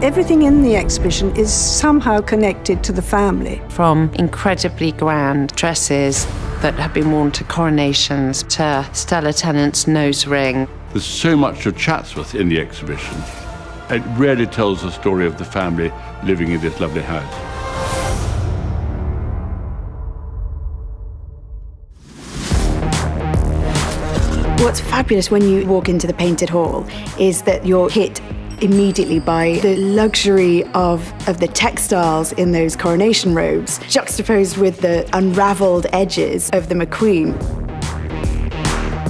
Everything in the exhibition is somehow connected to the family. From incredibly grand dresses that have been worn to coronations to Stella Tennant's nose ring. There's so much of Chatsworth in the exhibition. It really tells the story of the family living in this lovely house. What's fabulous when you walk into the painted hall is that you're hit immediately by the luxury of the textiles in those coronation robes, juxtaposed with the unravelled edges of the McQueen.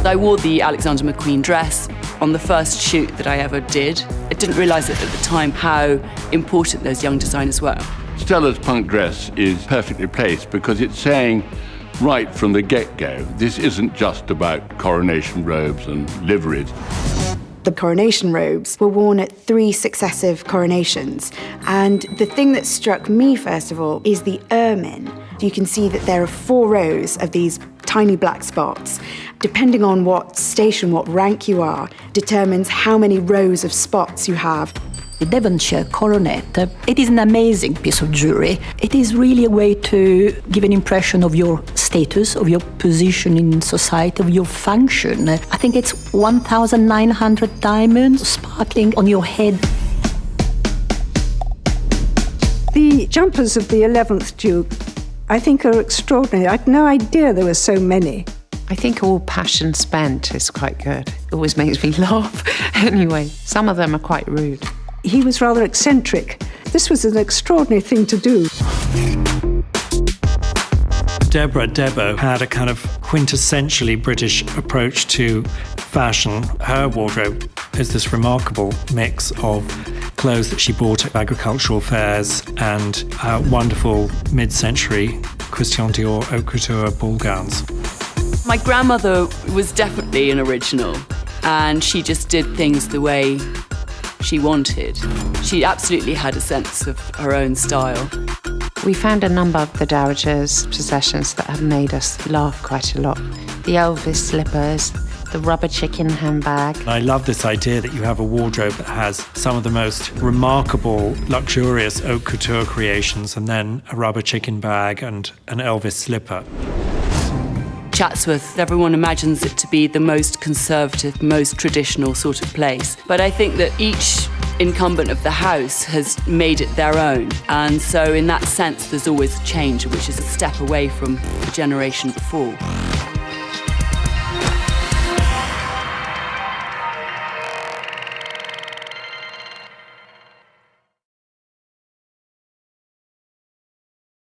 I wore the Alexander McQueen dress on the first shoot that I ever did. I didn't realise at the time how important those young designers were. Stella's punk dress is perfectly placed because it's saying right from the get-go, this isn't just about coronation robes and liveries. The coronation robes were worn at 3 successive coronations. And the thing that struck me, first of all, is the ermine. You can see that there are 4 rows of these tiny black spots. Depending on what station, what rank you are, determines how many rows of spots you have. The Devonshire coronet, it is an amazing piece of jewellery. It is really a way to give an impression of your status, of your position in society, of your function. I think it's 1,900 diamonds sparkling on your head. The jumpers of the 11th Duke, I think, are extraordinary. I had no idea there were so many. I think All Passion Spent is quite good. It always makes me laugh. Anyway, some of them are quite rude. He was rather eccentric. This was an extraordinary thing to do. Debo had a kind of quintessentially British approach to fashion. Her wardrobe is this remarkable mix of clothes that she bought at agricultural fairs and wonderful mid-century Christian Dior haute couture ball gowns. My grandmother was definitely an original, and she just did things the way she wanted. She absolutely had a sense of her own style. We found a number of the Dowager's possessions that have made us laugh quite a lot. The Elvis slippers, the rubber chicken handbag. I love this idea that you have a wardrobe that has some of the most remarkable, luxurious haute couture creations and then a rubber chicken bag and an Elvis slipper. Chatsworth, everyone imagines it to be the most conservative, most traditional sort of place. But I think that each incumbent of the house has made it their own. And so in that sense, there's always a change, which is a step away from the generation before.